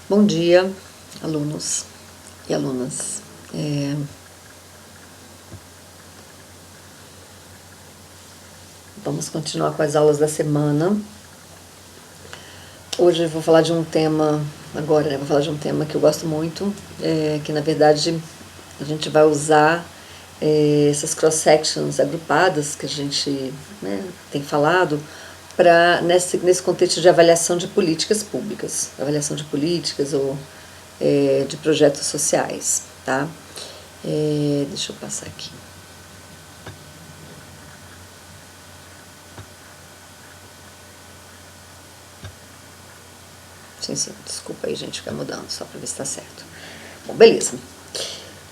Bom dia, alunos e alunas. Vamos continuar com as aulas da semana. Hoje eu vou falar de um tema, vou falar de um tema que eu gosto muito, que na verdade a gente vai usar essas cross-sections agrupadas que a gente tem falado nesse contexto de avaliação de políticas públicas, avaliação de políticas ou de projetos sociais, tá? Deixa eu passar aqui. Sim, desculpa aí, gente, ficar mudando, só para ver se está certo. Bom, beleza.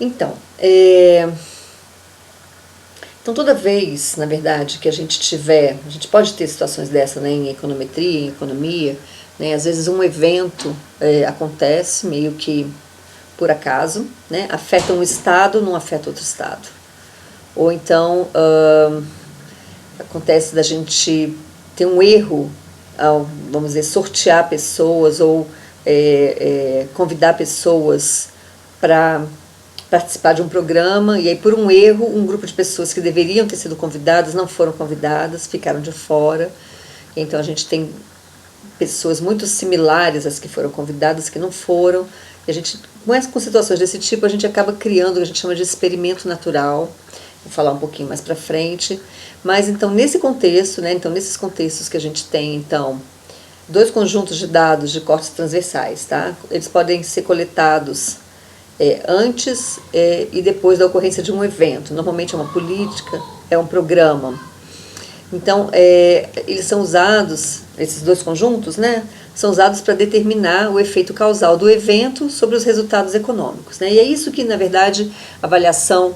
Então, toda vez, na verdade, que a gente pode ter situações dessa, né, em econometria, em economia, né, às vezes um evento acontece meio que por acaso, né, afeta um estado, não afeta outro estado. Ou então, acontece da gente ter um erro ao, vamos dizer, sortear pessoas ou convidar pessoas para participar de um programa, e aí por um erro, um grupo de pessoas que deveriam ter sido convidadas não foram convidadas, ficaram de fora. Então a gente tem pessoas muito similares às que foram convidadas que não foram, e a gente, com situações desse tipo, a gente acaba criando o que a gente chama de experimento natural. Vou falar um pouquinho mais para frente. Mas então nesse contexto, né, nesses contextos que a gente tem, então, dois conjuntos de dados de cortes transversais, tá? Eles podem ser coletados antes e depois da ocorrência de um evento. Normalmente é uma política, é um programa. Então, eles são usados, esses dois conjuntos, né, são usados para determinar o efeito causal do evento sobre os resultados econômicos, né? E é isso que, na verdade, a avaliação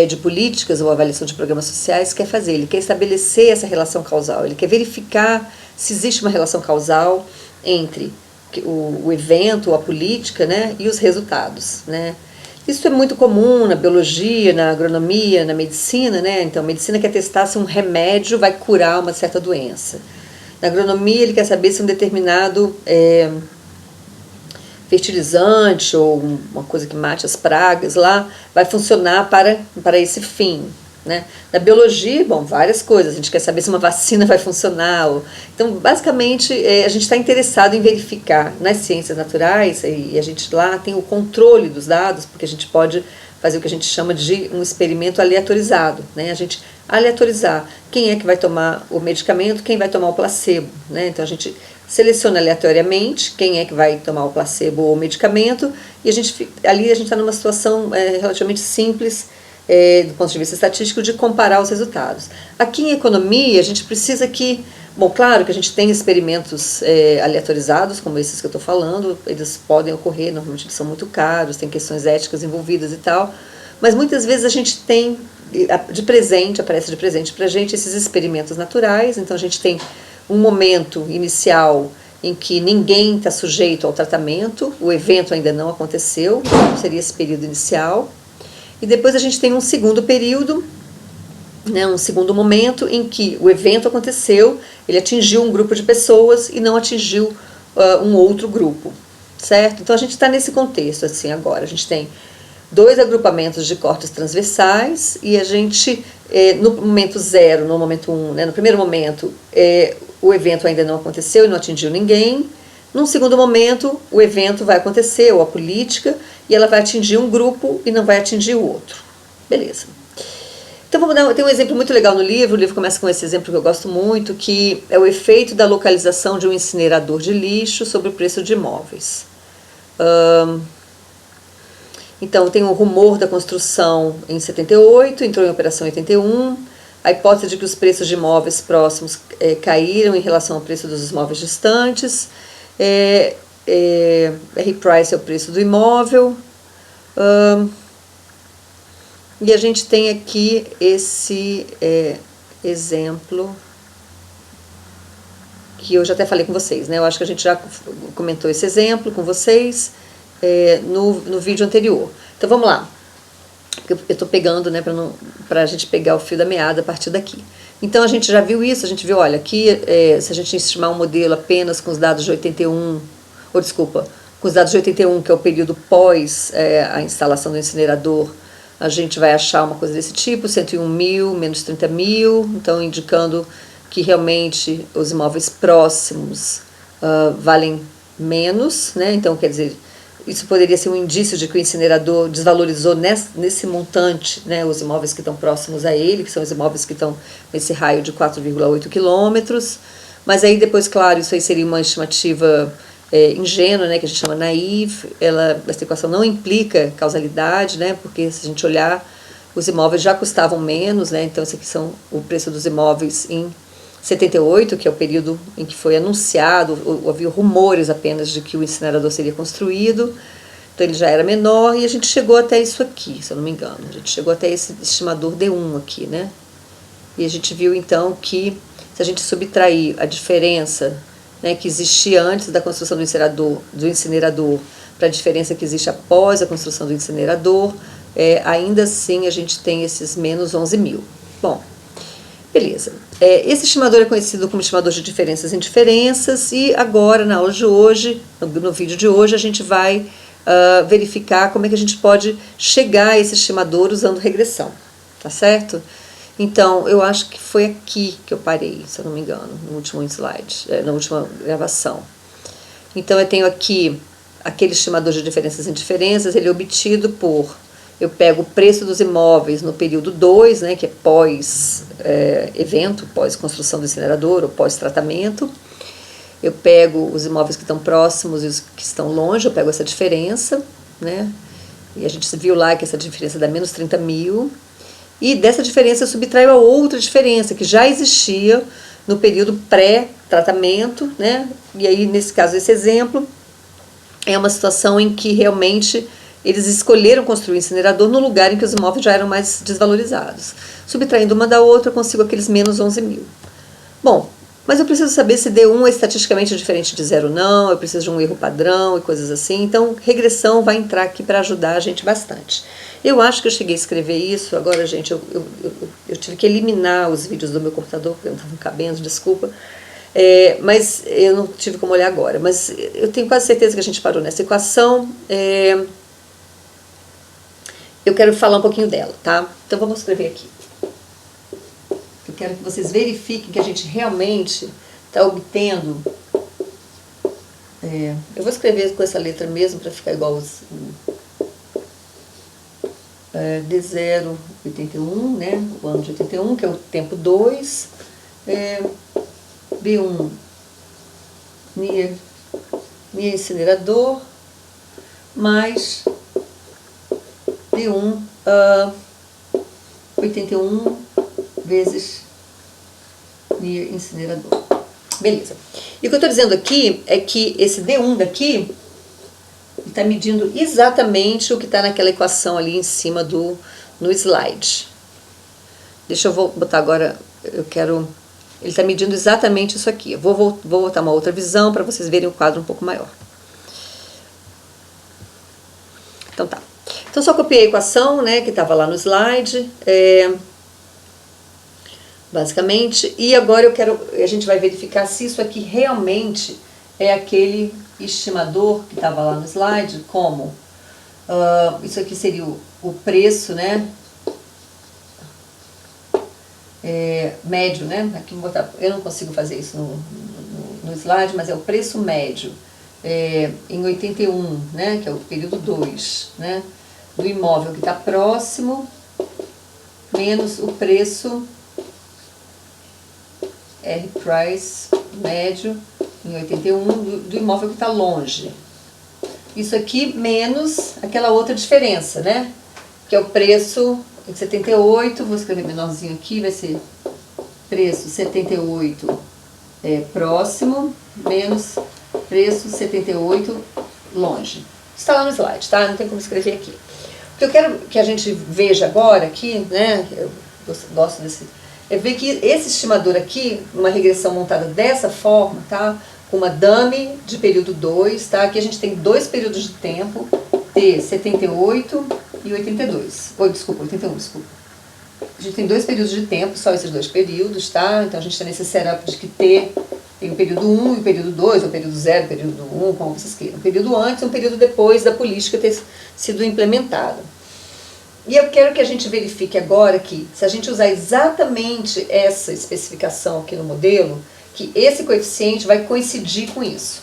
de políticas ou a avaliação de programas sociais quer fazer. Ele quer estabelecer essa relação causal, ele quer verificar se existe uma relação causal entre o evento, a política, né, e os resultados, né? Isso é muito comum na biologia, na agronomia, na medicina, né? Então, a medicina quer testar se um remédio vai curar uma certa doença. Na agronomia, ele quer saber se um determinado fertilizante ou uma coisa que mate as pragas lá vai funcionar para esse fim, né? Na biologia, bom, várias coisas. A gente quer saber se uma vacina vai funcionar. Então, basicamente, a gente está interessado em verificar nas ciências naturais, e a gente lá tem o controle dos dados, porque a gente pode fazer o que a gente chama de um experimento aleatorizado, né? A gente aleatorizar quem é que vai tomar o medicamento, quem vai tomar o placebo, né? Então, a gente seleciona aleatoriamente quem é que vai tomar o placebo ou o medicamento, e ali a gente está numa situação relativamente simples, do ponto de vista estatístico, de comparar os resultados. Aqui em economia, a gente precisa que, bom, claro que a gente tem experimentos aleatorizados, como esses que eu estou falando, eles podem ocorrer, normalmente eles são muito caros, tem questões éticas envolvidas e tal, mas muitas vezes a gente tem aparece de presente para a gente esses experimentos naturais. Então a gente tem um momento inicial em que ninguém está sujeito ao tratamento, o evento ainda não aconteceu, seria esse período inicial. E depois a gente tem um segundo período, né, um segundo momento em que o evento aconteceu, ele atingiu um grupo de pessoas e não atingiu um outro grupo, certo? Então a gente está nesse contexto assim agora. A gente tem dois agrupamentos de cortes transversais e a gente, no momento 0, no momento 1, né, no primeiro momento, o evento ainda não aconteceu e não atingiu ninguém. Num segundo momento, o evento vai acontecer, ou a política, e ela vai atingir um grupo e não vai atingir o outro. Beleza. Então tem um exemplo muito legal no livro. O livro começa com esse exemplo que eu gosto muito, que é o efeito da localização de um incinerador de lixo sobre o preço de imóveis. Então tem o rumor da construção em 78, entrou em operação em 81, a hipótese de que os preços de imóveis próximos caíram em relação ao preço dos imóveis distantes. R-price é o preço do imóvel. E a gente tem aqui esse exemplo que eu já até falei com vocês, né? Eu acho que a gente já comentou esse exemplo com vocês no vídeo anterior. Então vamos lá. Eu estou pegando, né, para a gente pegar o fio da meada a partir daqui. Então a gente já viu isso, a gente viu, olha, aqui se a gente estimar um modelo apenas com os dados de 81, ou desculpa, Com os dados de 81, que é o período pós a instalação do incinerador, a gente vai achar uma coisa desse tipo, 101 mil, menos 30 mil, então indicando que realmente os imóveis próximos valem menos, né? Então, quer dizer, isso poderia ser um indício de que o incinerador desvalorizou nesse montante, né, os imóveis que estão próximos a ele, que são os imóveis que estão nesse raio de 4,8 quilômetros. Mas aí depois, claro, isso aí seria uma estimativa ingênua, né, que a gente chama naive. Essa equação não implica causalidade, né, porque se a gente olhar, os imóveis já custavam menos, né, então esse aqui são o preço dos imóveis em 78, que é o período em que foi anunciado, havia rumores apenas de que o incinerador seria construído, então ele já era menor, e a gente chegou até isso aqui, se eu não me engano, a gente chegou até esse estimador D1 aqui, né, e a gente viu então que se a gente subtrair a diferença, né, que existia antes da construção do incinerador para a diferença que existe após a construção do incinerador, ainda assim a gente tem esses menos 11 mil. Bom, beleza. Esse estimador é conhecido como estimador de diferenças em diferenças, e agora, na aula de hoje, no vídeo de hoje, a gente vai verificar como é que a gente pode chegar a esse estimador usando regressão, tá certo? Então, eu acho que foi aqui que eu parei, se eu não me engano, no último slide, na última gravação. Então, eu tenho aqui aquele estimador de diferenças em diferenças, ele é obtido por... Eu pego o preço dos imóveis no período 2, né, que é pós-evento, pós-construção do incinerador ou pós-tratamento. Eu pego os imóveis que estão próximos e os que estão longe, eu pego essa diferença, né, e a gente viu lá que essa diferença dá menos 30 mil. E dessa diferença eu subtraio a outra diferença, que já existia no período pré-tratamento, né, e aí, nesse caso, esse exemplo é uma situação em que realmente eles escolheram construir o incinerador no lugar em que os imóveis já eram mais desvalorizados. Subtraindo uma da outra, eu consigo aqueles menos 11 mil. Bom, mas eu preciso saber se D1 é estatisticamente diferente de zero ou não, eu preciso de um erro padrão e coisas assim. Então, regressão vai entrar aqui para ajudar a gente bastante. Eu acho que eu cheguei a escrever isso, agora, gente, eu tive que eliminar os vídeos do meu computador, porque não estavam cabendo, desculpa. Mas eu não tive como olhar agora. Mas eu tenho quase certeza que a gente parou nessa equação. Eu quero falar um pouquinho dela, tá? Então vamos escrever aqui. Eu quero que vocês verifiquem que a gente realmente está obtendo... eu vou escrever com essa letra mesmo para ficar igual D081, né? O ano de 81, que é o tempo 2. B1, NIR incinerador, mais... D1, 81 vezes NIR incinerador. Beleza. E o que eu estou dizendo aqui é que esse D1 daqui está medindo exatamente o que está naquela equação ali em cima no slide. Deixa eu botar agora, eu quero... Ele está medindo exatamente isso aqui. Eu vou botar uma outra visão para vocês verem o quadro um pouco maior. Então tá. Então, só copiei a equação, né, que estava lá no slide, basicamente, e agora a gente vai verificar se isso aqui realmente é aquele estimador que estava lá no slide, como isso aqui seria o preço, né, médio, né, aqui vou botar, eu não consigo fazer isso no slide, mas é o preço médio em 81, né, que é o período 2, né, do imóvel que está próximo, menos o preço R price médio em 81 do imóvel que está longe. Isso aqui menos aquela outra diferença, né? Que é o preço em 78, vou escrever menorzinho aqui, vai ser preço 78 próximo, menos preço 78 longe. Está lá no slide, tá? Não tem como escrever aqui. O que eu quero que a gente veja agora aqui, né? Eu gosto desse... É ver que esse estimador aqui, uma regressão montada dessa forma, tá? Com uma dummy de período 2, tá? Aqui a gente tem dois períodos de tempo, T 78 e 82. Desculpa, 81, desculpa. A gente tem dois períodos de tempo, só esses dois períodos, tá? Então a gente tem nesse setup de que T Tem o período 1 e o período 2, ou o período 0, o período 1, como vocês queiram. Um período antes e um período depois da política ter sido implementada. E eu quero que a gente verifique agora que, se a gente usar exatamente essa especificação aqui no modelo, que esse coeficiente vai coincidir com isso.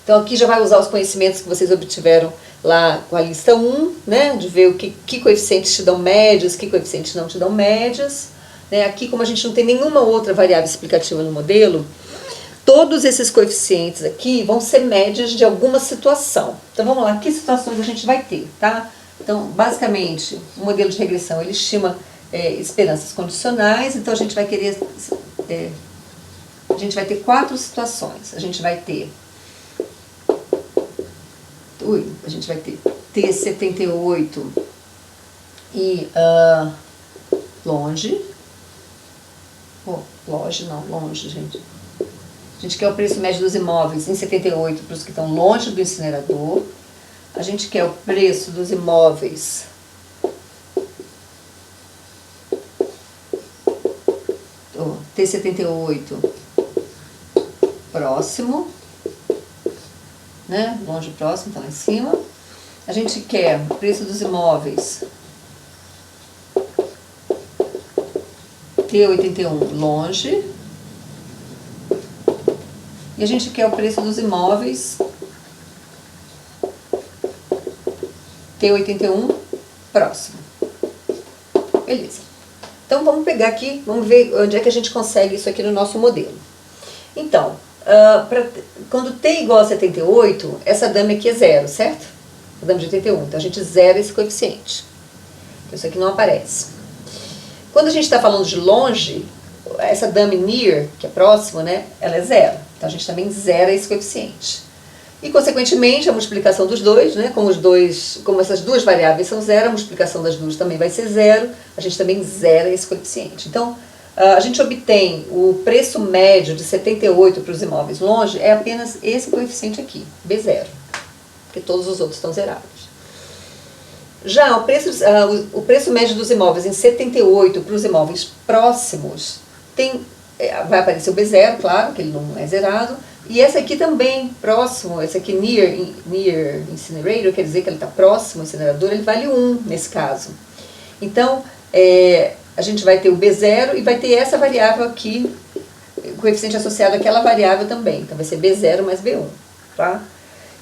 Então aqui já vai usar os conhecimentos que vocês obtiveram lá com a lista 1, né, de ver que coeficientes te dão médias, que coeficientes não te dão médias. Né, aqui, como a gente não tem nenhuma outra variável explicativa no modelo, todos esses coeficientes aqui vão ser médias de alguma situação. Então vamos lá, que situações a gente vai ter, tá? Então, basicamente, o modelo de regressão ele estima esperanças condicionais, então a gente vai querer... a gente vai ter 4 situações. A gente vai ter T78 e longe, longe, gente. A gente quer o preço médio dos imóveis em 78 para os que estão longe do incinerador. A gente quer o preço dos imóveis T78 próximo, né? Longe próximo, tá lá em cima. A gente quer o preço dos imóveis T81 longe. E a gente quer o preço dos imóveis T81 próximo. Beleza. Então vamos pegar aqui, vamos ver onde é que a gente consegue isso aqui no nosso modelo. Então, quando T igual a 78, essa dama aqui é 0, certo? A dama de 81. Então a gente zera esse coeficiente. Então isso aqui não aparece. Quando a gente está falando de longe, essa dama near, que é próximo, né, ela é 0. Então a gente também zera esse coeficiente. E, consequentemente, a multiplicação dos dois, né, como essas duas variáveis são 0, a multiplicação das duas também vai ser 0, a gente também zera esse coeficiente. Então, a gente obtém o preço médio de 78 para os imóveis longe, é apenas esse coeficiente aqui, B0, porque todos os outros estão zerados. Já o preço médio dos imóveis em 78 para os imóveis próximos, vai aparecer o B0, claro, que ele não é zerado, e esse aqui também, próximo, esse aqui near incinerator, quer dizer que ele está próximo ao incinerador, ele vale 1 nesse caso. Então, a gente vai ter o B0 e vai ter essa variável aqui, o coeficiente associado àquela variável também. Então vai ser B0 mais B1, tá?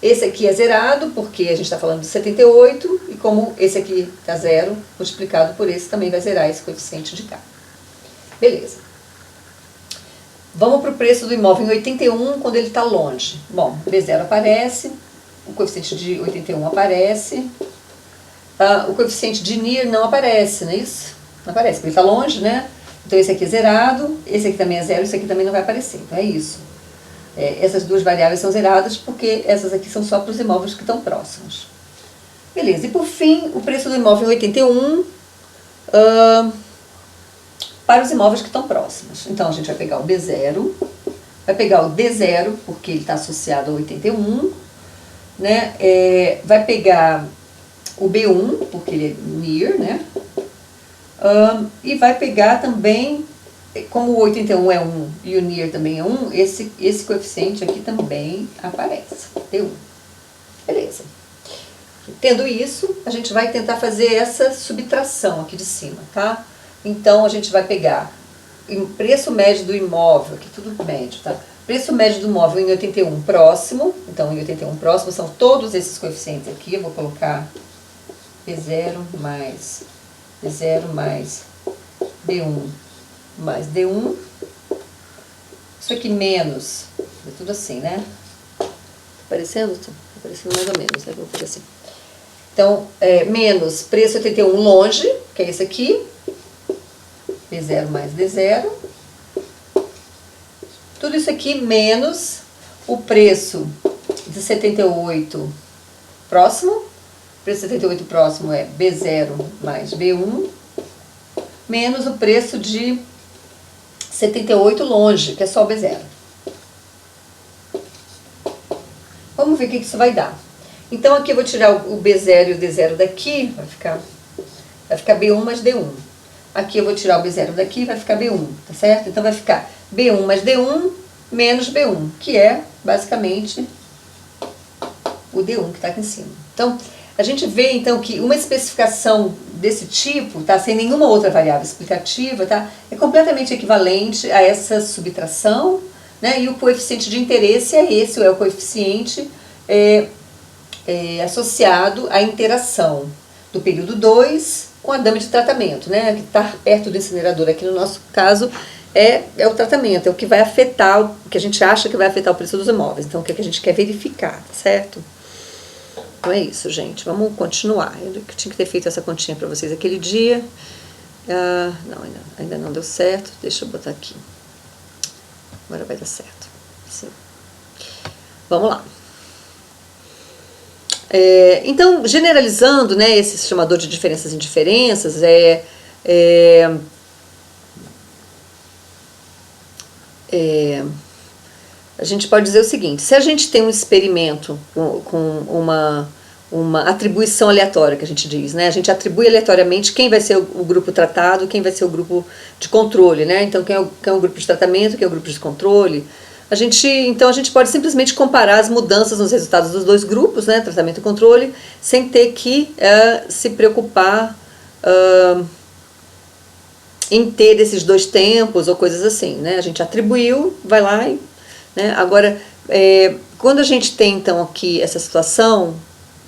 Esse aqui é zerado, porque a gente está falando de 78, e como esse aqui está 0, multiplicado por esse, também vai zerar esse coeficiente de cá. Beleza. Vamos para o preço do imóvel em 81, quando ele está longe. Bom, B0 aparece, o coeficiente de 81 aparece, o coeficiente de near não aparece, não é isso? Não aparece, porque ele está longe, né? Então esse aqui é zerado, esse aqui também é 0, esse aqui também não vai aparecer. Então é isso. Essas duas variáveis são zeradas porque essas aqui são só para os imóveis que estão próximos. Beleza, e por fim, o preço do imóvel em 81 para os imóveis que estão próximos. Então a gente vai pegar o B0, vai pegar o D0, porque ele está associado ao 81, né? Vai pegar o B1, porque ele é near, né? E vai pegar também, como o 81 é 1 e o near também é 1, esse coeficiente aqui também aparece, T1. Beleza. Tendo isso, a gente vai tentar fazer essa subtração aqui de cima, tá? Então a gente vai pegar o preço médio do imóvel, aqui tudo médio, tá? Preço médio do imóvel em 81 próximo, então em 81 próximo são todos esses coeficientes aqui, eu vou colocar B0 mais B0 mais D1 mais D1, isso aqui menos, é tudo assim, né? Tá aparecendo? Tá aparecendo mais ou menos, né? Vou fazer assim. Então, menos preço 81 longe, que é esse aqui, B0 mais D0, tudo isso aqui menos o preço de 78 próximo, o preço de 78 próximo é B0 mais B1, menos o preço de 78 longe, que é só o B0. Vamos ver o que isso vai dar. Então aqui eu vou tirar o B0 e o D0 daqui, vai ficar B1 mais D1. Aqui eu vou tirar o B0 daqui, vai ficar B1, tá certo? Então vai ficar B1 mais D1 menos B1, que é basicamente o D1 que está aqui em cima. Então, a gente vê então que uma especificação desse tipo, tá, sem nenhuma outra variável explicativa, tá, é completamente equivalente a essa subtração, né, e o coeficiente de interesse é esse, é o coeficiente associado à interação do período 2 com a dama de tratamento, né, que está perto do incinerador. Aqui no nosso caso é o tratamento, é o que vai afetar, o que a gente acha que vai afetar o preço dos imóveis. Então, o que a gente quer verificar, certo? Então é isso, gente. Vamos continuar. Eu tinha que ter feito essa continha para vocês aquele dia. Não, ainda não deu certo. Deixa eu botar aqui. Agora vai dar certo. Sim. Vamos lá. Então, generalizando, né, esse chamador de diferenças e indiferenças, a gente pode dizer o seguinte: se a gente tem um experimento com uma atribuição aleatória, que a gente diz, né? A gente atribui aleatoriamente quem vai ser o grupo tratado, quem vai ser o grupo de controle, né? Então, quem é o grupo de tratamento, quem é o grupo de controle. Então, a gente pode simplesmente comparar as mudanças nos resultados dos dois grupos, né? Tratamento e controle, sem ter que se preocupar em ter esses dois tempos ou coisas assim, né? A gente atribuiu, vai lá e... Né? Agora, quando a gente tem, então, aqui essa situação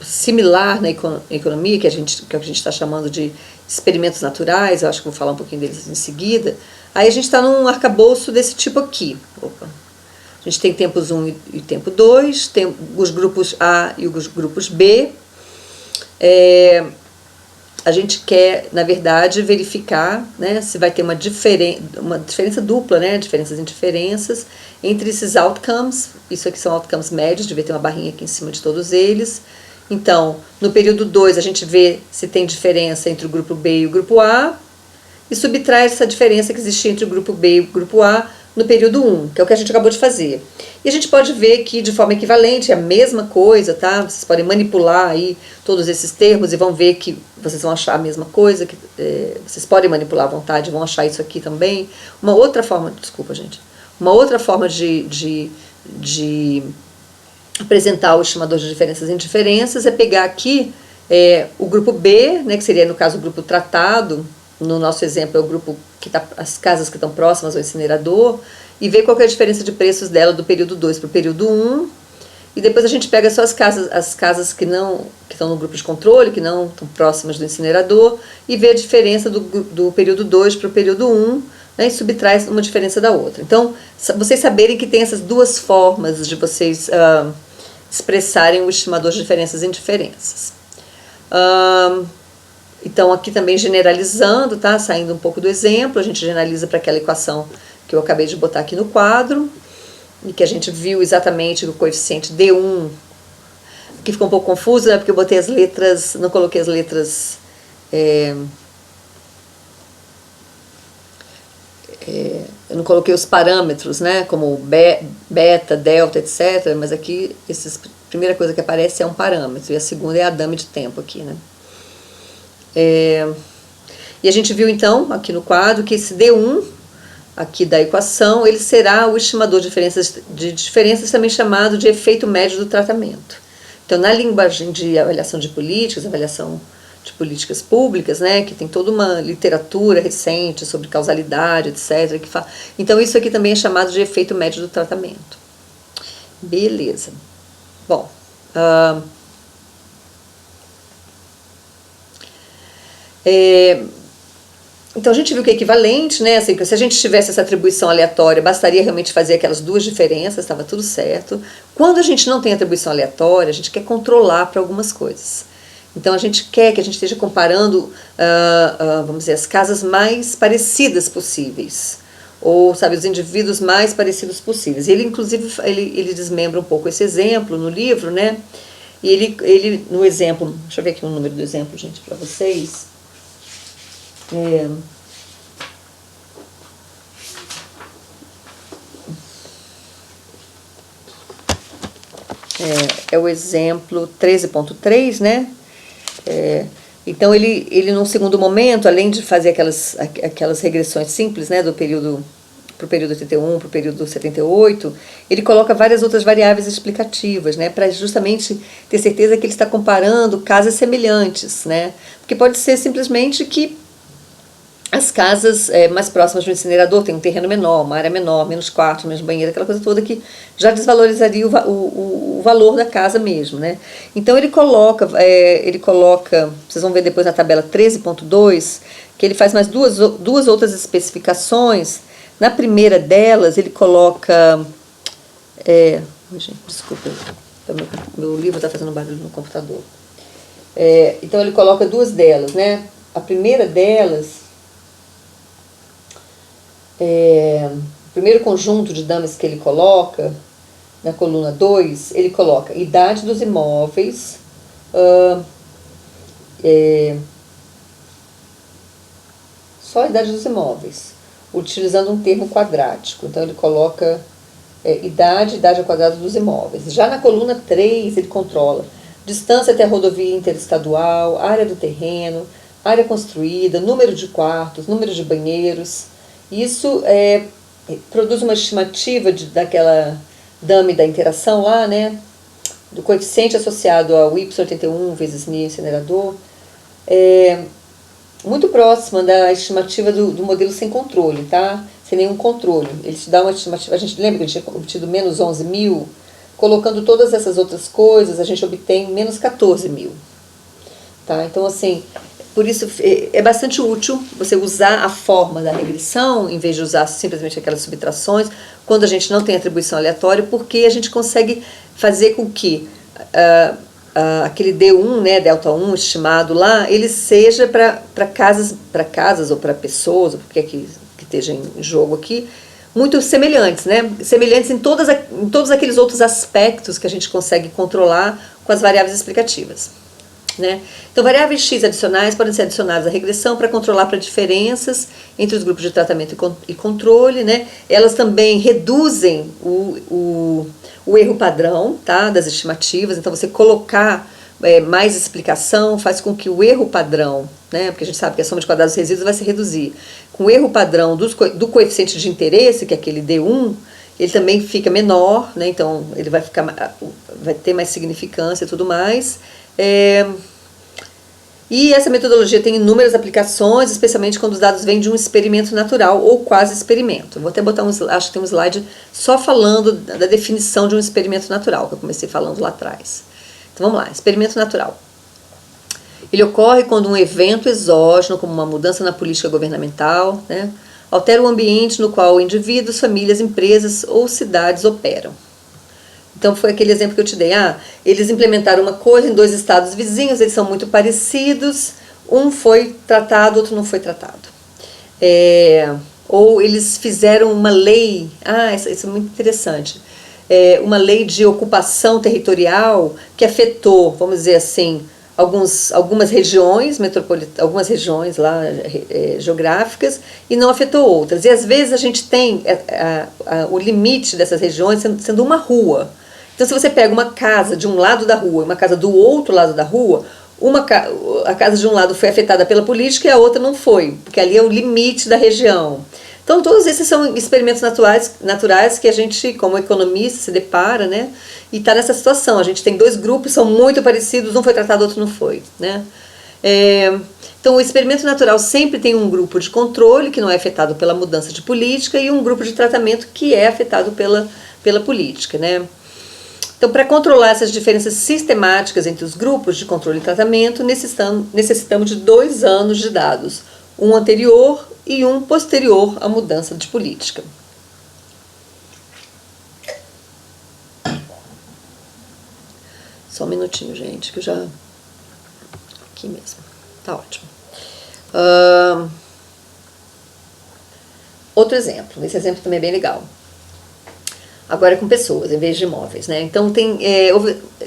similar na economia, que a gente está chamando de experimentos naturais, eu acho que vou falar um pouquinho deles em seguida, aí a gente está num arcabouço desse tipo aqui. A gente tem tempos 1 e tempo 2, tem os grupos A e os grupos B. A gente quer, na verdade, verificar, né, se vai ter uma diferença dupla, né, diferenças e indiferenças, entre esses outcomes. Isso aqui são outcomes médios, devia ter uma barrinha aqui em cima de todos eles. Então, no período 2, a gente vê se tem diferença entre o grupo B e o grupo A, e subtrai essa diferença que existia entre o grupo B e o grupo A no período 1, que é o que a gente acabou de fazer. E a gente pode ver que, de forma equivalente, é a mesma coisa, tá? Vocês podem manipular aí todos esses termos e vão ver que vocês vão achar a mesma coisa, que vocês podem manipular à vontade, vão achar isso aqui também. Uma outra forma, desculpa, gente, uma outra forma de apresentar o estimador de diferenças e indiferenças é pegar aqui o grupo B, né, que seria, no caso, o grupo tratado. No nosso exemplo é o grupo que está, as casas que estão próximas ao incinerador, e ver qual é a diferença de preços dela do período 2 para o período 1, e depois a gente pega só as casas que estão no grupo de controle, que não estão próximas do incinerador, e vê a diferença do período 2 para o período 1, né, e subtrai uma diferença da outra. Então, vocês saberem que tem essas duas formas de vocês expressarem o estimador de diferenças e indiferenças. Então, aqui também generalizando, tá? Saindo um pouco do exemplo, a gente generaliza para aquela equação que eu acabei de botar aqui no quadro, e que a gente viu exatamente o coeficiente D1, que ficou um pouco confuso, né? Porque eu botei as letras, não coloquei as letras... eu não coloquei os parâmetros, né? Como beta, delta, etc. Mas aqui, a primeira coisa que aparece é um parâmetro, e a segunda é a dama de tempo aqui, né? E a gente viu então aqui no quadro que esse D1 aqui da equação, ele será o estimador de diferenças também chamado de efeito médio do tratamento. Então, na linguagem de avaliação de políticas, avaliação de políticas públicas, né, que tem toda uma literatura recente sobre causalidade, etc. Então, isso aqui também é chamado de efeito médio do tratamento. Beleza. Bom, então a gente viu que é equivalente, né? Assim, se a gente tivesse essa atribuição aleatória, bastaria realmente fazer aquelas duas diferenças, estava tudo certo. Quando a gente não tem atribuição aleatória, a gente quer controlar para algumas coisas. Então a gente quer que a gente esteja comparando, vamos dizer, as casas mais parecidas possíveis, ou, sabe, os indivíduos mais parecidos possíveis. E ele, inclusive, ele desmembra um pouco esse exemplo no livro, né? E ele no exemplo, deixa eu ver aqui o número do exemplo, gente, para vocês. É o exemplo 13.3, né? Então ele no segundo momento, além de fazer aquelas regressões simples, né, do período para o período 81, para o período 78, ele coloca várias outras variáveis explicativas, né, para justamente ter certeza que ele está comparando casas semelhantes, né, porque pode ser simplesmente que as casas mais próximas do incinerador têm um terreno menor, uma área menor, menos quarto, menos banheiro, aquela coisa toda que já desvalorizaria o valor da casa mesmo, né? Então ele coloca, vocês vão ver depois na tabela 13.2, que ele faz mais duas outras especificações. Na primeira delas ele coloca, gente, desculpa, meu livro está fazendo barulho no computador. Então ele coloca duas delas, né? A primeira delas, o primeiro conjunto de dados que ele coloca, na coluna 2, ele coloca idade dos imóveis, só a idade dos imóveis, utilizando um termo quadrático. Então ele coloca idade ao quadrado dos imóveis. Já na coluna 3, ele controla distância até a rodovia interestadual, área do terreno, área construída, número de quartos, número de banheiros. Isso produz uma estimativa daquela dummy da interação lá, né? Do coeficiente associado ao Y81 vezes NI incinerador, muito próxima da estimativa do modelo sem controle, tá? Sem nenhum controle. Ele te dá uma estimativa, a gente lembra que a gente tinha obtido menos 11 mil, colocando todas essas outras coisas, a gente obtém menos 14 mil. Tá? Então, assim, por isso é bastante útil você usar a forma da regressão, em vez de usar simplesmente aquelas subtrações, quando a gente não tem atribuição aleatória, porque a gente consegue fazer com que aquele D1, né, delta 1 estimado lá, ele seja para casas ou para pessoas, ou porque que esteja em jogo aqui, muito semelhantes, né? Semelhantes em todos aqueles outros aspectos que a gente consegue controlar com as variáveis explicativas. Né? Então, variáveis X adicionais podem ser adicionadas à regressão para controlar para diferenças entre os grupos de tratamento e controle. Né? Elas também reduzem o erro padrão, tá, das estimativas. Então, você colocar mais explicação faz com que o erro padrão, né, porque a gente sabe que a soma de quadrados e resíduos vai se reduzir, com o erro padrão do coeficiente de interesse, que é aquele D1, ele também fica menor, né, então ele vai ter mais significância e tudo mais. E essa metodologia tem inúmeras aplicações, especialmente quando os dados vêm de um experimento natural ou quase experimento. Vou até botar acho que tem um slide só falando da definição de um experimento natural, que eu comecei falando lá atrás. Então vamos lá, experimento natural. Ele ocorre quando um evento exógeno, como uma mudança na política governamental, né, altera o ambiente no qual indivíduos, famílias, empresas ou cidades operam. Então foi aquele exemplo que eu te dei. Eles implementaram uma coisa em 2 estados vizinhos, eles são muito parecidos, um foi tratado, outro não foi tratado. Ou eles fizeram uma lei, isso é muito interessante, uma lei de ocupação territorial que afetou, vamos dizer assim, algumas regiões metropolitanas, algumas regiões lá geográficas, e não afetou outras. E às vezes a gente tem o limite dessas regiões sendo uma rua. Então, se você pega uma casa de um lado da rua e uma casa do outro lado da rua, a casa de um lado foi afetada pela política e a outra não foi, porque ali é o limite da região. Então, todos esses são experimentos naturais que a gente, como economista, se depara, né? E está nessa situação. A gente tem 2 grupos, são muito parecidos, um foi tratado, outro não foi, né? Então, o experimento natural sempre tem um grupo de controle, que não é afetado pela mudança de política, e um grupo de tratamento que é afetado pela política, né? Então, para controlar essas diferenças sistemáticas entre os grupos de controle e tratamento, necessitamos de 2 anos de dados, um anterior e um posterior à mudança de política. Só um minutinho, gente, que eu já... Aqui mesmo. Tá ótimo. Outro exemplo. Esse exemplo também é bem legal. Agora é com pessoas, em vez de imóveis, né? Então, tem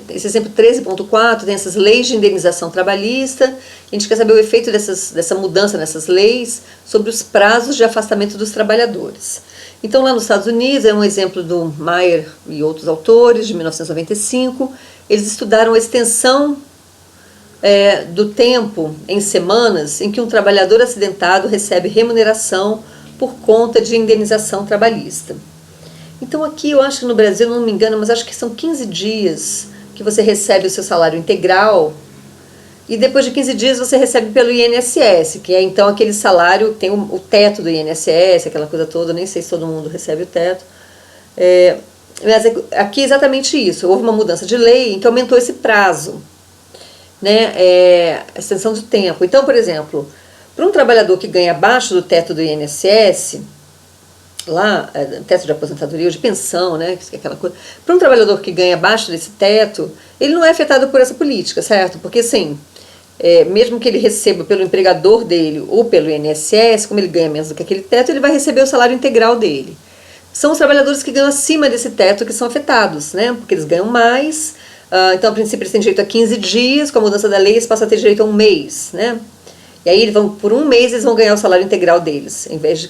esse exemplo 13.4, tem essas leis de indenização trabalhista. A gente quer saber o efeito dessa mudança nessas leis sobre os prazos de afastamento dos trabalhadores. Então, lá nos Estados Unidos, é um exemplo do Meyer e outros autores, de 1995. Eles estudaram a extensão do tempo em semanas em que um trabalhador acidentado recebe remuneração por conta de indenização trabalhista. Então aqui eu acho que no Brasil, não me engano, mas acho que são 15 dias que você recebe o seu salário integral, e depois de 15 dias você recebe pelo INSS, que é então aquele salário, tem o teto do INSS, aquela coisa toda, nem sei se todo mundo recebe o teto. Mas aqui é exatamente isso, houve uma mudança de lei em que aumentou esse prazo, né, a extensão de tempo. Então, por exemplo, para um trabalhador que ganha abaixo do teto do INSS, lá, teto de aposentadoria ou de pensão, né, aquela coisa, para um trabalhador que ganha abaixo desse teto, ele não é afetado por essa política, certo? Porque assim, mesmo que ele receba pelo empregador dele ou pelo INSS, como ele ganha menos do que aquele teto, ele vai receber o salário integral dele. São os trabalhadores que ganham acima desse teto que são afetados, né, porque eles ganham mais. Então, a princípio, eles têm direito a 15 dias, com a mudança da lei, eles passam a ter direito a um mês, né? E aí, por um mês, eles vão ganhar o salário integral deles, em vez de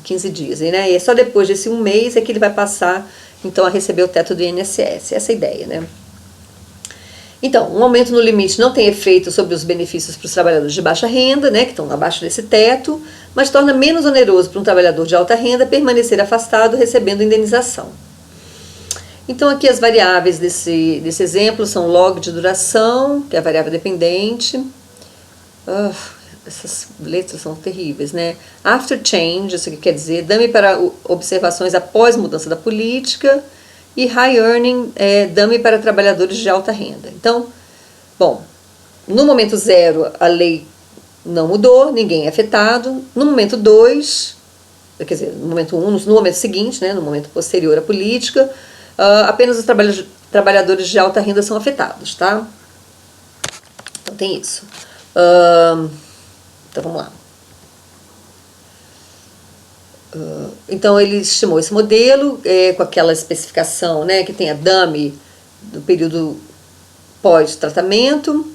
15 dias. Né? E é só depois desse um mês é que ele vai passar, então, a receber o teto do INSS. Essa é a ideia, né? Então, um aumento no limite não tem efeito sobre os benefícios para os trabalhadores de baixa renda, né, que estão abaixo desse teto, mas torna menos oneroso para um trabalhador de alta renda permanecer afastado recebendo indenização. Então, aqui as variáveis desse exemplo são log de duração, que é a variável dependente. Essas letras são terríveis, né? After change, isso que quer dizer, dummy para observações após mudança da política, e high earning, dummy para trabalhadores de alta renda. Então, bom, no momento 0 a lei não mudou, ninguém é afetado. No momento 2, quer dizer, no momento 1, no momento seguinte, né, no momento posterior à política, apenas os trabalhadores de alta renda são afetados, tá? Então tem isso. Então vamos lá. Então ele estimou esse modelo com aquela especificação, né, que tem a dummy do período pós-tratamento,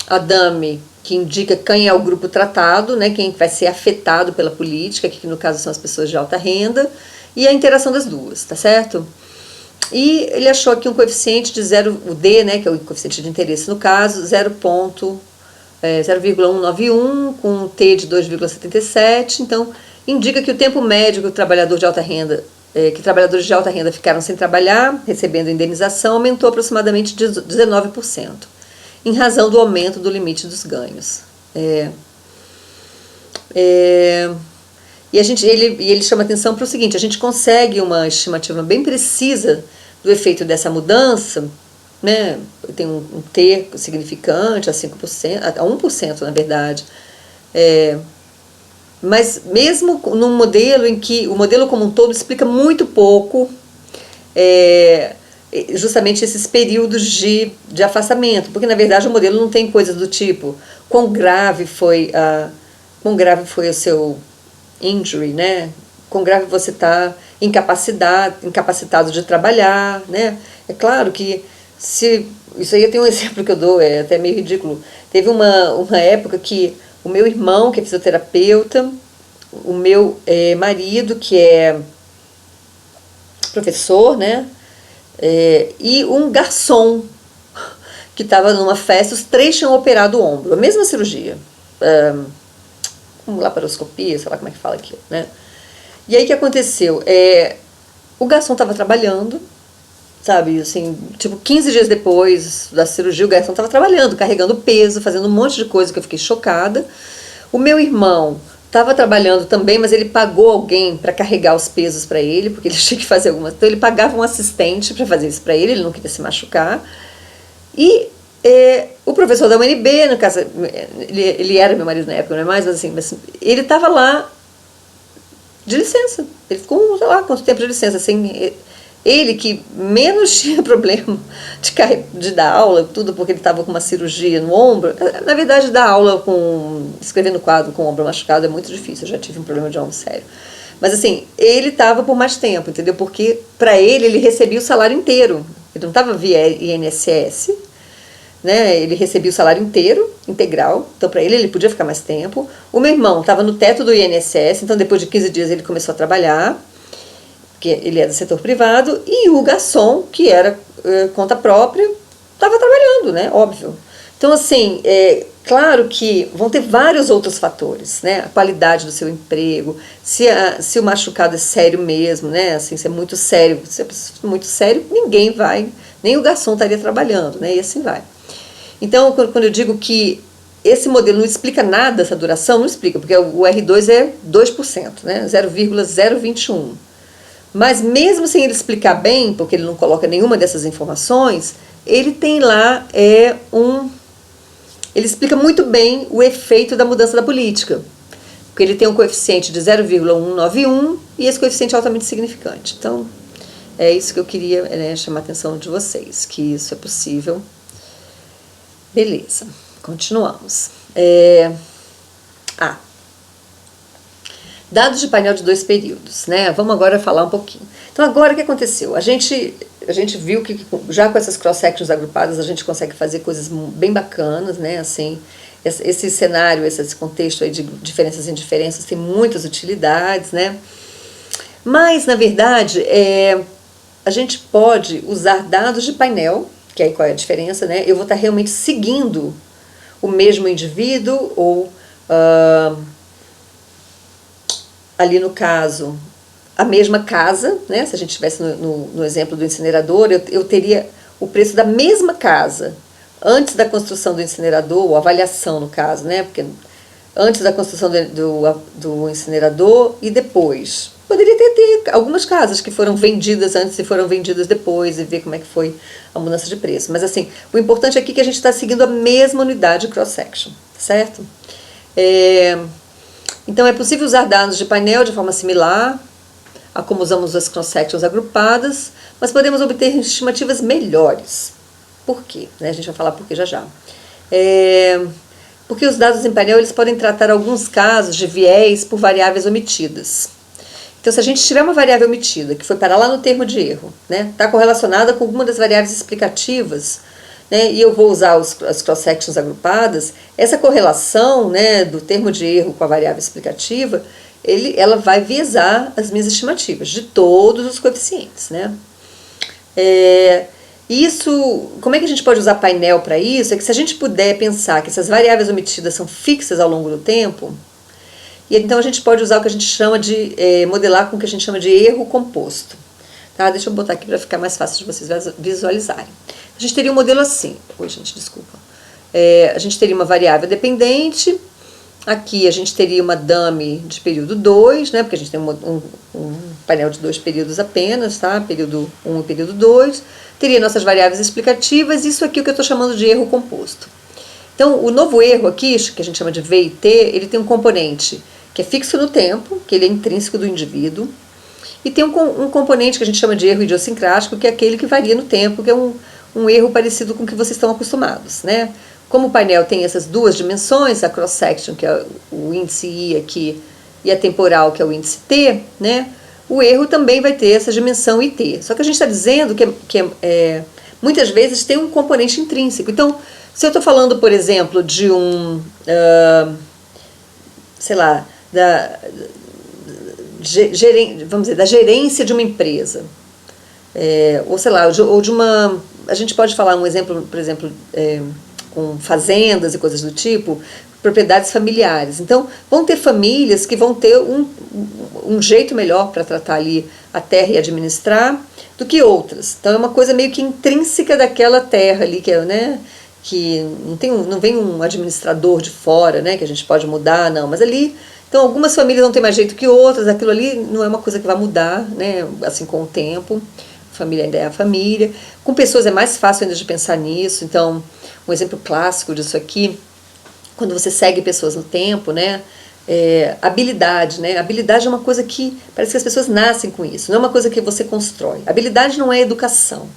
a dummy que indica quem é o grupo tratado, né, quem vai ser afetado pela política, que no caso são as pessoas de alta renda, e a interação das duas, tá certo? E ele achou aqui um coeficiente de 0, o D, né, que é o coeficiente de interesse no caso, 0,191, com um T de 2,77, então indica que o tempo médio que o trabalhador de alta renda, que trabalhadores de alta renda ficaram sem trabalhar, recebendo indenização, aumentou aproximadamente de 19%, em razão do aumento do limite dos ganhos. E ele chama atenção para o seguinte: a gente consegue uma estimativa bem precisa do efeito dessa mudança, né? Tem um T significante a 5%, a 1%, na verdade. Mas mesmo num modelo em que o modelo como um todo explica muito pouco justamente esses períodos de afastamento, porque na verdade o modelo não tem coisas do tipo quão grave foi o seu injury, né? Quão grave você está incapacitado de trabalhar, né? É claro que isso aí tem um exemplo que eu dou, é até meio ridículo. Teve uma época que o meu irmão, que é fisioterapeuta, o meu marido, que é professor, né? E um garçom que estava numa festa, os 3 tinham operado o ombro, a mesma cirurgia, laparoscopia, sei lá como é que fala aqui, né? E aí o que aconteceu? O garçom estava trabalhando, sabe, assim, tipo 15 dias depois da cirurgia, o garçom estava trabalhando, carregando peso, fazendo um monte de coisa que eu fiquei chocada. O meu irmão estava trabalhando também, mas ele pagou alguém para carregar os pesos para ele, porque ele tinha que fazer alguma... Então ele pagava um assistente para fazer isso para ele não queria se machucar. E o professor da UNB, no caso, ele era meu marido na época, não é mais, mas ele estava lá de licença. Ele ficou, sei lá, quanto tempo de licença, assim... Ele que menos tinha problema de dar aula, tudo porque ele estava com uma cirurgia no ombro. Na verdade, dar aula escrevendo quadro com o ombro machucado é muito difícil, eu já tive um problema de ombro sério. Mas assim, ele estava por mais tempo, entendeu? Porque para ele recebia o salário inteiro. Ele não estava via INSS, né? Ele recebia o salário inteiro, integral, então para ele podia ficar mais tempo. O meu irmão estava no teto do INSS, então depois de 15 dias ele começou a trabalhar, que ele é do setor privado, e o garçom, que era conta própria, estava trabalhando, né, óbvio. Então, assim, Claro que vão ter vários outros fatores, né? A qualidade do seu emprego, se o machucado é sério mesmo, né? Assim, se é muito sério, se é muito sério, ninguém vai, nem o garçom estaria trabalhando, né? E assim vai. Então, quando eu digo que esse modelo não explica nada, essa duração, não explica, porque o R2 é 2%, né? 0,021. Mas mesmo sem ele explicar bem, porque ele não coloca nenhuma dessas informações, ele tem lá ele explica muito bem o efeito da mudança da política. Porque ele tem um coeficiente de 0,191 e esse coeficiente é altamente significante. Então, é isso que eu queria, né, chamar a atenção de vocês, que isso é possível. Beleza, continuamos. Dados de painel de 2 períodos, né? Vamos agora falar um pouquinho. Então, agora o que aconteceu? A gente viu que já com essas cross-sections agrupadas a gente consegue fazer coisas bem bacanas, né? Assim, esse cenário, esse contexto aí de diferenças e indiferenças tem muitas utilidades, né? Mas, na verdade, a gente pode usar dados de painel, que aí qual é a diferença, né? Eu vou estar realmente seguindo o mesmo indivíduo ou... ali no caso, a mesma casa, né? Se a gente estivesse no exemplo do incinerador, eu teria o preço da mesma casa antes da construção do incinerador, ou avaliação no caso, né? Porque antes da construção do incinerador e depois. Poderia ter algumas casas que foram vendidas antes e foram vendidas depois e ver como é que foi a mudança de preço. Mas assim, o importante aqui é que a gente está seguindo a mesma unidade cross-section, certo? Então, é possível usar dados de painel de forma similar a como usamos as cross-sections agrupadas, mas podemos obter estimativas melhores. Por quê? A gente vai falar por quê já já. Porque os dados em painel eles podem tratar alguns casos de viés por variáveis omitidas. Então, se a gente tiver uma variável omitida, que foi parar lá no termo de erro, né, está correlacionada com alguma das variáveis explicativas, né, e eu vou usar as cross-sections agrupadas, essa correlação, né, do termo de erro com a variável explicativa, ela vai viesar as minhas estimativas de todos os coeficientes, né? Como é que a gente pode usar painel para isso? É que se a gente puder pensar que essas variáveis omitidas são fixas ao longo do tempo, e então a gente pode usar o que a gente chama de, modelar com o que a gente chama de erro composto. Tá? Deixa eu botar aqui para ficar mais fácil de vocês visualizarem. A gente teria um modelo assim. Oi, gente, desculpa. A gente teria uma variável dependente. Aqui a gente teria uma dummy de período 2, né? Porque a gente tem um painel de 2 períodos apenas, tá? Período 1 e período 2. Teria nossas variáveis explicativas. Isso aqui é o que eu estou chamando de erro composto. Então, o novo erro aqui, que a gente chama de V e T, ele tem um componente que é fixo no tempo, que ele é intrínseco do indivíduo. E tem um componente que a gente chama de erro idiosincrático, que é aquele que varia no tempo, que é um erro parecido com o que vocês estão acostumados, né? Como o painel tem essas duas dimensões, a cross-section, que é o índice I aqui, e a temporal, que é o índice T, né? O erro também vai ter essa dimensão IT. Só que a gente está dizendo que muitas vezes tem um componente intrínseco. Então, se eu estou falando, por exemplo, de sei lá, vamos dizer, da gerência de uma empresa, ou sei lá, ou de uma... A gente pode falar um exemplo, por exemplo, com fazendas e coisas do tipo, propriedades familiares. Então, vão ter famílias que vão ter um jeito melhor para tratar ali a terra e administrar do que outras. Então, é uma coisa meio que intrínseca daquela terra ali, que né, que não vem um administrador de fora, né, que a gente pode mudar, não, mas ali... Então, algumas famílias vão ter mais jeito que outras, aquilo ali não é uma coisa que vai mudar, né, assim, com o tempo. A família ainda é a família. Com pessoas é mais fácil ainda de pensar nisso. Então, um exemplo clássico disso aqui, quando você segue pessoas no tempo, né, habilidade, né? Habilidade é uma coisa que parece que as pessoas nascem com isso, não é uma coisa que você constrói. Habilidade não é educação,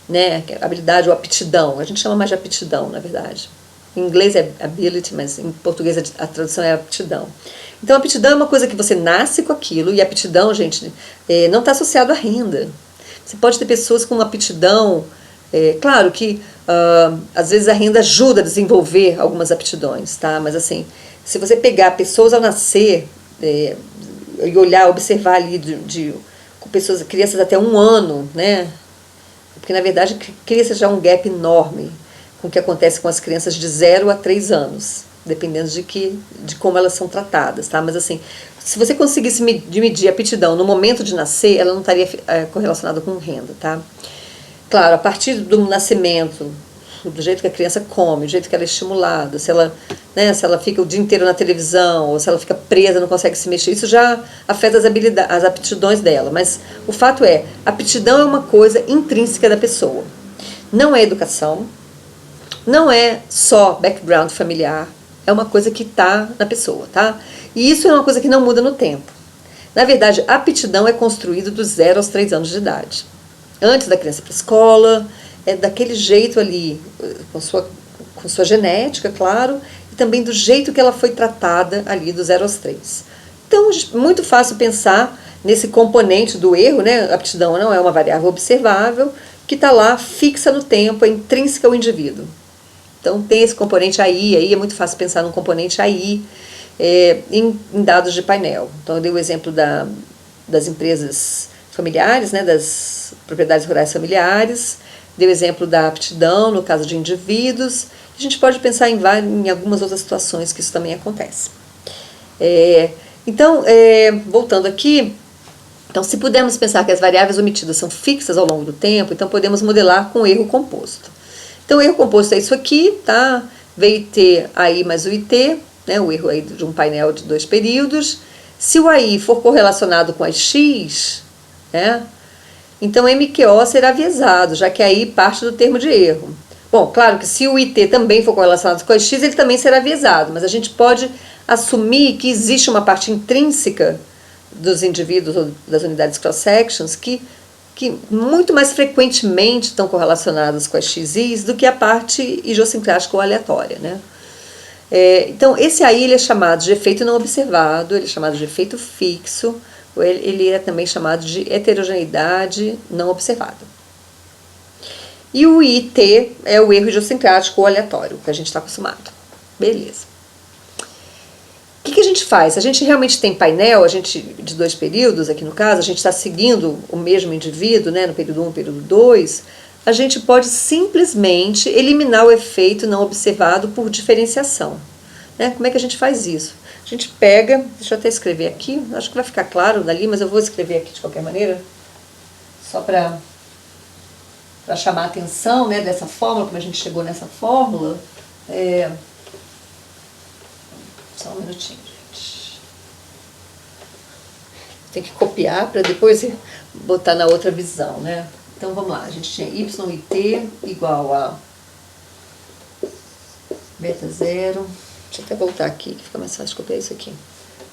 né? Habilidade ou aptidão, a gente chama mais de aptidão, na verdade. Em inglês é ability, mas em português a tradução é aptidão. Então, a aptidão é uma coisa que você nasce com aquilo, e a aptidão, gente, não está associado à renda. Você pode ter pessoas com aptidão, claro que às vezes a renda ajuda a desenvolver algumas aptidões, tá? Mas assim, se você pegar pessoas ao nascer e olhar, observar ali com crianças até 1 ano, né? Porque na verdade cria-se já um gap enorme. com o que acontece com as crianças de 0 a 3 anos, dependendo de como elas são tratadas, tá? Mas assim, se você conseguisse medir a aptidão no momento de nascer, ela não estaria correlacionada com renda, tá? Claro, a partir do nascimento, do jeito que a criança come, do jeito que ela é estimulada, se ela, né, se ela fica o dia inteiro na televisão, ou se ela fica presa, não consegue se mexer, isso já afeta as aptidões dela. Mas o fato é, a aptidão é uma coisa intrínseca da pessoa. Não é educação, não é só background familiar, é uma coisa que está na pessoa, tá? E isso é uma coisa que não muda no tempo. Na verdade, a aptidão é construída dos 0 aos 3 anos de idade. Antes da criança ir para a escola, é daquele jeito ali, com sua genética, claro, e também do jeito que ela foi tratada ali do 0 aos 3. Então, muito fácil pensar nesse componente do erro, né? A aptidão não é uma variável observável, que está lá fixa no tempo, é intrínseca ao indivíduo. Então, tem esse componente aí é muito fácil pensar num componente aí em dados de painel. Então, eu dei o exemplo das empresas familiares, né, das propriedades rurais familiares, dei o exemplo da aptidão no caso de indivíduos. A gente pode pensar em algumas outras situações que isso também acontece. Então, voltando aqui, então, se pudermos pensar que as variáveis omitidas são fixas ao longo do tempo, então podemos modelar com erro composto. Então, o erro composto é isso aqui, tá? VIT, AI mais o IT, né? O erro aí de um painel de 2 períodos. Se o AI for correlacionado com as X, né? Então, MQO será viesado, já que aí parte do termo de erro. Bom, claro que se o IT também for correlacionado com as X, ele também será viesado, mas a gente pode assumir que existe uma parte intrínseca dos indivíduos ou das unidades cross-sections que muito mais frequentemente estão correlacionadas com as XIs do que a parte idiosincrática ou aleatória, né? Então, esse aí ele é chamado de efeito não observado, ele é chamado de efeito fixo, ou ele é também chamado de heterogeneidade não observada. E o IT é o erro idiosincrático ou aleatório, que a gente está acostumado. Beleza. O que a gente faz? A gente realmente tem painel, de 2 períodos, aqui no caso, a gente está seguindo o mesmo indivíduo, né, no período 1, período 2, a gente pode simplesmente eliminar o efeito não observado por diferenciação. Né? Como é que a gente faz isso? A gente pega, deixa eu até escrever aqui, acho que vai ficar claro dali, mas eu vou escrever aqui de qualquer maneira, só para chamar a atenção, né, dessa fórmula, como a gente chegou nessa fórmula. Só um minutinho, gente. Tem que copiar para depois botar na outra visão, né? Então vamos lá, a gente tinha YIT igual a beta 0. Deixa eu até voltar aqui, que fica mais fácil de copiar isso aqui.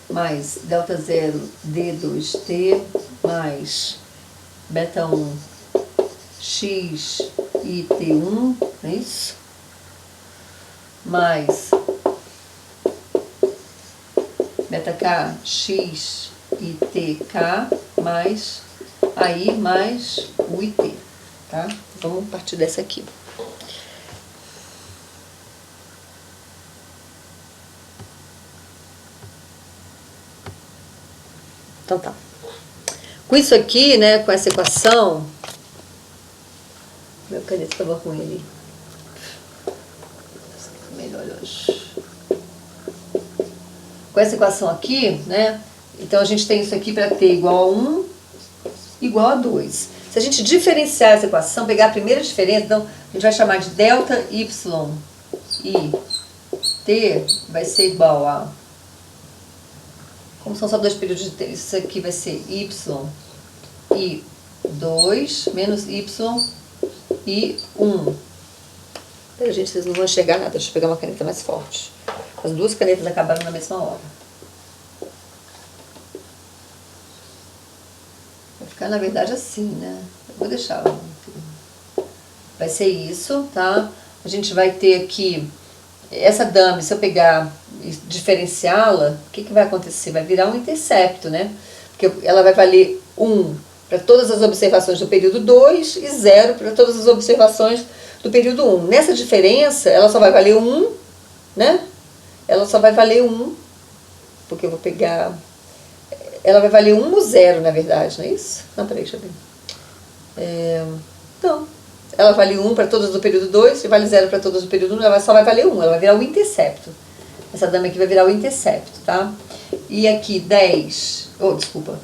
Mais delta 0 D2T mais beta 1 X IT1, é isso? Mais beta K X ITK mais AI mais o IT, tá? Vamos partir dessa aqui. Então tá. Com isso aqui, né, com essa equação, meu caneta estava ruim ali. Melhor hoje. Com essa equação aqui, né, então a gente tem isso aqui para t igual a 1, igual a 2. Se a gente diferenciar essa equação, pegar a primeira diferença, então a gente vai chamar de delta y e t vai ser igual a, como são só 2 períodos de t, isso aqui vai ser y e 2 menos y e 1. Pera, gente, vocês não vão enxergar nada, deixa eu pegar uma caneta mais forte. As duas canetas acabaram na mesma hora. Vai ficar, na verdade, assim, né? Eu vou deixar. Vai ser isso, tá? A gente vai ter aqui essa dummy, se eu pegar e diferenciá-la, o que vai acontecer? Vai virar um intercepto, né? Porque ela vai valer 1 para todas as observações do período 2 e 0 para todas as observações do período 1. Nessa diferença, ela só vai valer 1, né? Ela só vai valer 1, porque eu vou pegar... Ela vai valer 1 ou 0, na verdade, não é isso? Não, peraí, deixa eu ver. Não, ela vale 1 para todas do período 2 e vale 0 para todas do período 1, ela só vai valer 1, ela vai virar o intercepto. Essa dama aqui vai virar o intercepto, tá? E aqui 10, desculpa,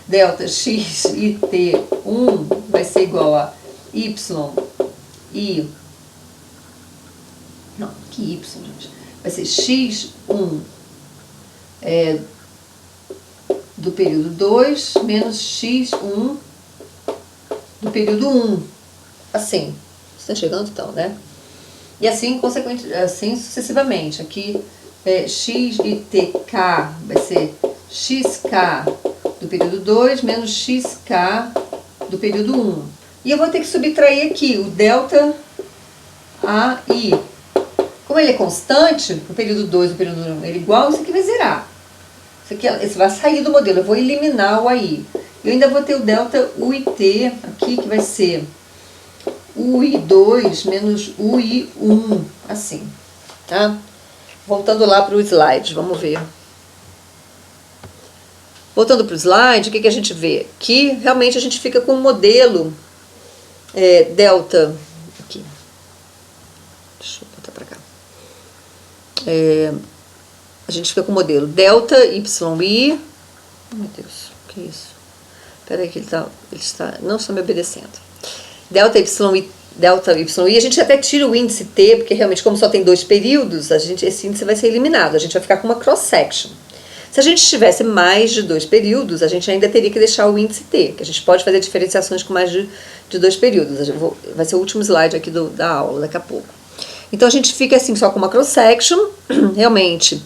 delta x e t1 vai ser igual a y e... Não, que y, gente? Vai ser x1 do período 2 menos x1 do período 1. Assim, você está chegando então, né? E assim, assim sucessivamente. Aqui, x e tk vai ser xk do período 2 menos xk do período 1. E eu vou ter que subtrair aqui o delta AI. Como ele é constante, no período 2 e no período 1 ele é igual, isso aqui vai zerar. Esse vai sair do modelo, eu vou eliminar o AI. Eu ainda vou ter o delta UIT aqui, que vai ser UI2 menos UI1, assim, tá? Voltando lá para o slide, vamos ver. Voltando para o slide, o que a gente vê? Que realmente a gente fica com um modelo delta, aqui, deixa eu botar para cá. A gente fica com o modelo delta YI, oh meu Deus, que isso? Espera aí que ele está, não está me obedecendo. Delta YI, a gente até tira o índice T, porque realmente como só tem 2 períodos, esse índice vai ser eliminado, a gente vai ficar com uma cross-section. Se a gente tivesse mais de 2 períodos, a gente ainda teria que deixar o índice T, que a gente pode fazer diferenciações com mais de 2 períodos. Vai ser o último slide aqui da aula, daqui a pouco. Então a gente fica assim só com uma cross-section, realmente.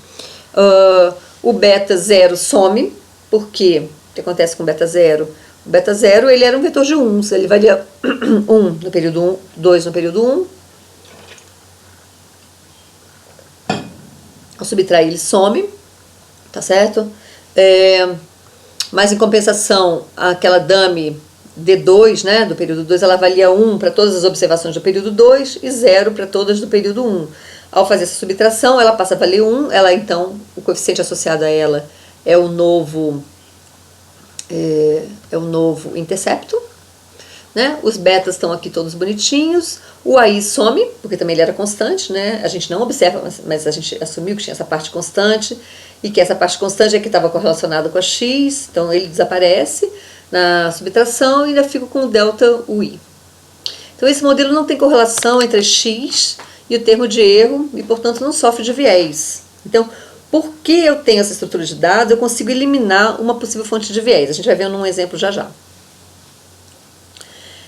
O beta 0 some, porque o que acontece com o beta 0? O beta 0 ele era um vetor de 1, ele valia 1 no período 1, 2 no período 1. Ao subtrair ele some, tá certo? Mas em compensação, aquela dummy D2, né, do período 2, ela valia 1 para todas as observações do período 2 e 0 para todas do período 1. Ao fazer essa subtração, ela passa a valer 1, ela então, o coeficiente associado a ela é o novo intercepto, né? Os betas estão aqui todos bonitinhos, o AI some, porque também ele era constante, né? A gente não observa, mas a gente assumiu que tinha essa parte constante, e que essa parte constante é que estava correlacionada com a x, então ele desaparece na subtração e ainda fica com o delta UI. Então esse modelo não tem correlação entre x e o termo de erro, e portanto não sofre de viés. Então, porque eu tenho essa estrutura de dados, eu consigo eliminar uma possível fonte de viés. A gente vai ver num exemplo já já.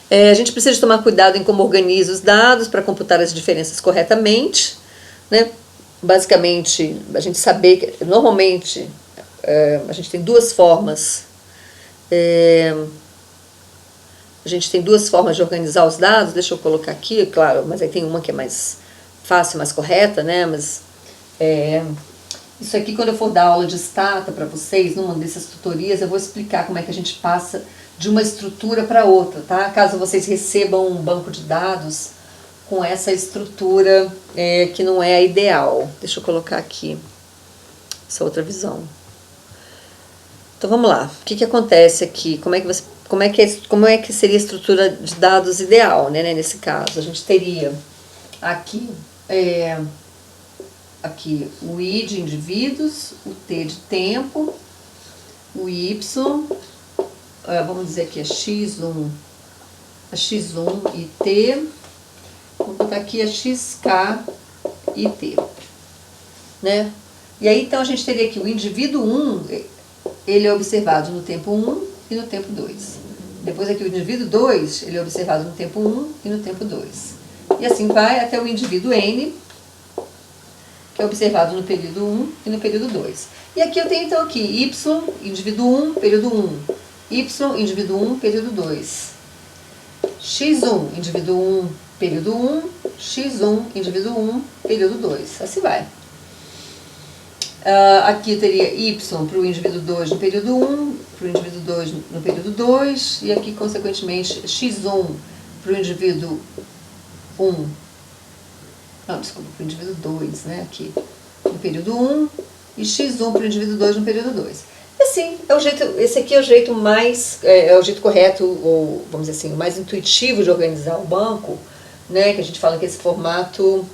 A gente precisa tomar cuidado em como organiza os dados para computar as diferenças corretamente, né? Basicamente, a gente saber que normalmente a gente tem duas formas. A gente tem duas formas de organizar os dados. Deixa eu colocar aqui, claro, mas aí tem uma que é mais fácil, mais correta, né? Mas isso aqui, quando eu for dar aula de Stata para vocês, numa dessas tutorias, eu vou explicar como é que a gente passa de uma estrutura para outra, tá? Caso vocês recebam um banco de dados com essa estrutura que não é a ideal. Deixa eu colocar aqui essa outra visão. Então vamos lá. O que acontece aqui? Como é que seria a estrutura de dados ideal, né? Nesse caso, a gente teria aqui o I de indivíduos, o T de tempo, o Y, vamos dizer aqui a X1 e T, vamos botar aqui a XK e T, né? E aí então a gente teria aqui o indivíduo 1, ele é observado no tempo 1 e no tempo 2. Depois aqui o indivíduo 2, ele é observado no tempo 1 e no tempo 2. E assim vai até o indivíduo N, que é observado no período 1 e no período 2. E aqui eu tenho então aqui Y, indivíduo 1, período 1. Y, indivíduo 1, período 2. X1, indivíduo 1, período 1. X1, indivíduo 1, período 2. Assim vai. Aqui eu teria Y para o indivíduo 2 no período 1, para o indivíduo 2 no período 2, e aqui, consequentemente, X1 para o indivíduo 1, não, desculpa, para o indivíduo 2, né, aqui, no período 1, e X1 para o indivíduo 2 no período 2. Assim, é o jeito, esse aqui é o jeito mais, é o jeito correto, ou vamos dizer assim, o mais intuitivo de organizar o banco, né, que a gente fala que é esse formato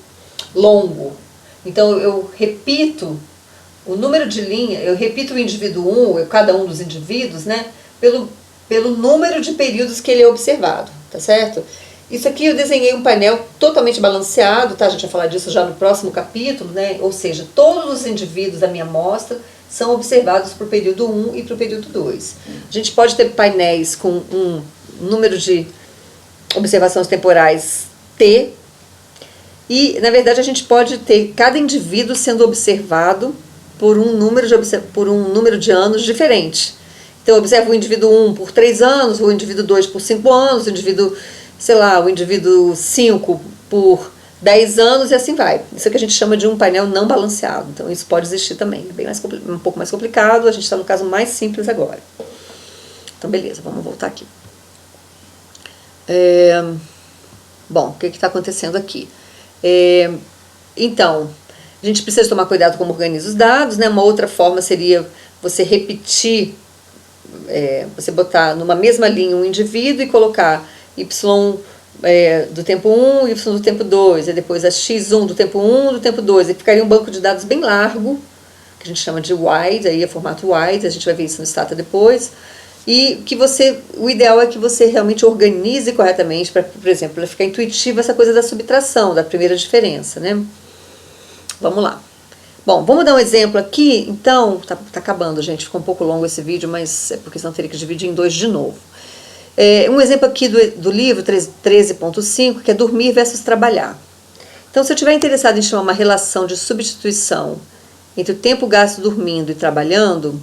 longo. Então eu repito o número de linha, eu repito o indivíduo 1, cada um dos indivíduos, né, pelo número de períodos que ele é observado, tá certo? Isso aqui eu desenhei um painel totalmente balanceado, tá? A gente vai falar disso já no próximo capítulo, né? Ou seja, todos os indivíduos da minha amostra são observados para o período 1 e para o período 2. A gente pode ter painéis com um número de observações temporais T, e na verdade a gente pode ter cada indivíduo sendo observado por um número de anos diferente. Então eu observo o indivíduo 1 por 3 anos, o indivíduo 2 por 5 anos, o indivíduo, sei lá, o indivíduo 5 por 10 anos e assim vai. Isso é que a gente chama de um painel não balanceado. Então isso pode existir também. É bem um pouco mais complicado, a gente está no caso mais simples agora. Então beleza, vamos voltar aqui. Bom, o que está acontecendo aqui? Então, a gente precisa tomar cuidado como organiza os dados, né? Uma outra forma seria você repetir, você botar numa mesma linha um indivíduo e colocar Y do tempo 1 e Y do tempo 2, e depois a X1 do tempo 1 do tempo 2, e ficaria um banco de dados bem largo, que a gente chama de wide, aí é formato wide, a gente vai ver isso no Stata depois, e que o ideal é que você realmente organize corretamente, para, por exemplo, para ficar intuitiva essa coisa da subtração, da primeira diferença, né? Vamos lá. Bom, vamos dar um exemplo aqui, então, tá acabando, gente, ficou um pouco longo esse vídeo, mas é porque senão teria que dividir em 2 de novo. Um exemplo aqui do livro 13.5, que é dormir versus trabalhar. Então, se eu estiver interessado em chamar uma relação de substituição entre o tempo gasto dormindo e trabalhando,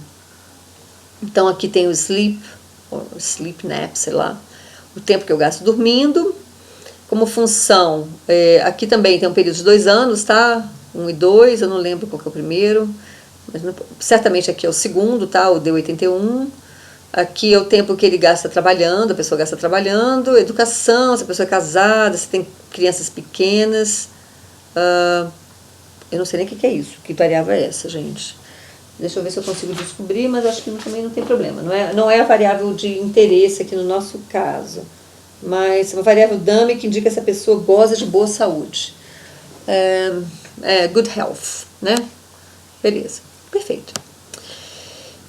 então aqui tem o sleep, ou sleep nap, sei lá, o tempo que eu gasto dormindo. Como função, aqui também tem um período de 2 anos, tá? 1 e 2, eu não lembro qual que é o primeiro, mas certamente aqui é o segundo, tá? O D81. Aqui é o tempo que ele gasta trabalhando, a pessoa gasta trabalhando, educação, se a pessoa é casada, se tem crianças pequenas. Eu não sei nem o que é isso, que variável é essa, gente. Deixa eu ver se eu consigo descobrir, mas acho que também não tem problema. Não é a variável de interesse aqui no nosso caso, mas uma variável dummy que indica se a pessoa goza de boa saúde. Good health, né? Beleza, perfeito.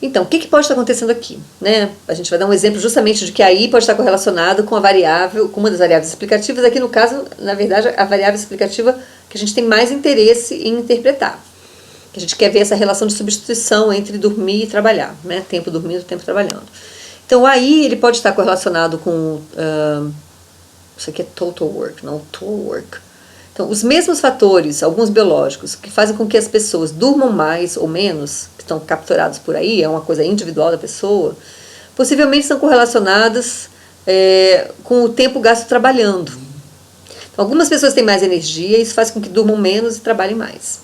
Então, o que pode estar acontecendo aqui? Né? A gente vai dar um exemplo justamente de que aí pode estar correlacionado com a variável, com uma das variáveis explicativas. Aqui no caso, na verdade, a variável explicativa que a gente tem mais interesse em interpretar. A gente quer ver essa relação de substituição entre dormir e trabalhar, né? Tempo dormindo, tempo trabalhando. Então aí ele pode estar correlacionado com, isso aqui é total work, não total work. Então os mesmos fatores, alguns biológicos, que fazem com que as pessoas durmam mais ou menos, que estão capturados por aí, é uma coisa individual da pessoa, possivelmente são correlacionadas com o tempo gasto trabalhando. Então, algumas pessoas têm mais energia e isso faz com que durmam menos e trabalhem mais.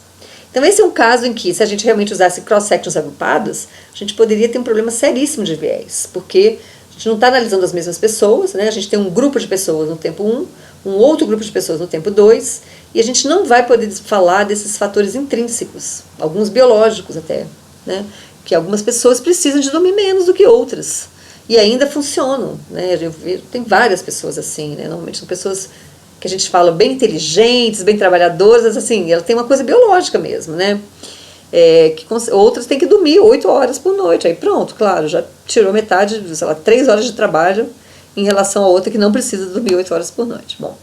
Então esse é um caso em que, se a gente realmente usasse cross-sections agrupadas, a gente poderia ter um problema seríssimo de viés, porque a gente não está analisando as mesmas pessoas, né? A gente tem um grupo de pessoas no tempo 1, um outro grupo de pessoas no tempo 2, e a gente não vai poder falar desses fatores intrínsecos, alguns biológicos até, né? Que algumas pessoas precisam de dormir menos do que outras, e ainda funcionam, né? Tem várias pessoas assim, né? Normalmente são pessoas que a gente fala bem inteligentes, bem trabalhadoras, assim, ela tem uma coisa biológica mesmo, né? Outras têm que dormir 8 horas por noite, aí pronto, claro, já tirou metade, sei lá, 3 horas de trabalho em relação a outra que não precisa dormir 8 horas por noite. Bom,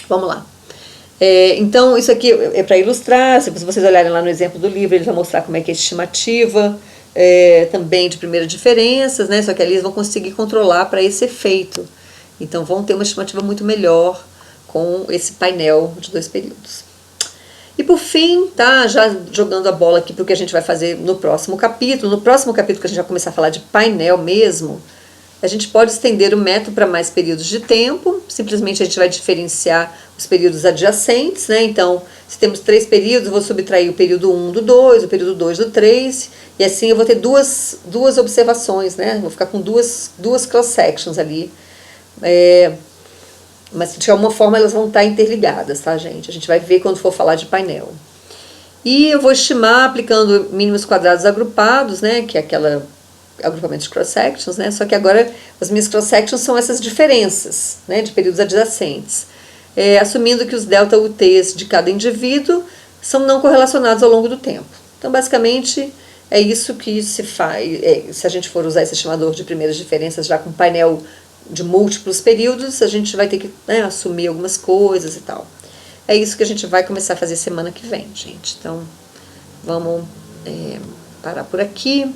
vamos lá. Então, isso aqui é para ilustrar, se vocês olharem lá no exemplo do livro, ele vai mostrar como é que é a estimativa, também de primeiras diferenças, né? Só que ali eles vão conseguir controlar para esse efeito. Então, vão ter uma estimativa muito melhor com esse painel de 2 períodos. E por fim, tá, já jogando a bola aqui para o que a gente vai fazer no próximo capítulo. No próximo capítulo que a gente vai começar a falar de painel mesmo, a gente pode estender o método para mais períodos de tempo. Simplesmente a gente vai diferenciar os períodos adjacentes, né? Então, se temos 3 períodos, eu vou subtrair o período 1 do 2, o período 2 do 3, e assim eu vou ter duas observações, né? Vou ficar com duas cross-sections ali. Mas de alguma forma elas vão estar interligadas, tá, gente? A gente vai ver quando for falar de painel. E eu vou estimar aplicando mínimos quadrados agrupados, né, que é aquela agrupamento de cross-sections, né, só que agora as minhas cross-sections são essas diferenças, né, de períodos adjacentes, assumindo que os delta UTs de cada indivíduo são não correlacionados ao longo do tempo. Então, basicamente, é isso que se faz, se a gente for usar esse estimador de primeiras diferenças já com painel de múltiplos períodos, a gente vai ter que, né, assumir algumas coisas e tal. É isso que a gente vai começar a fazer semana que vem, gente. Então, vamos parar por aqui.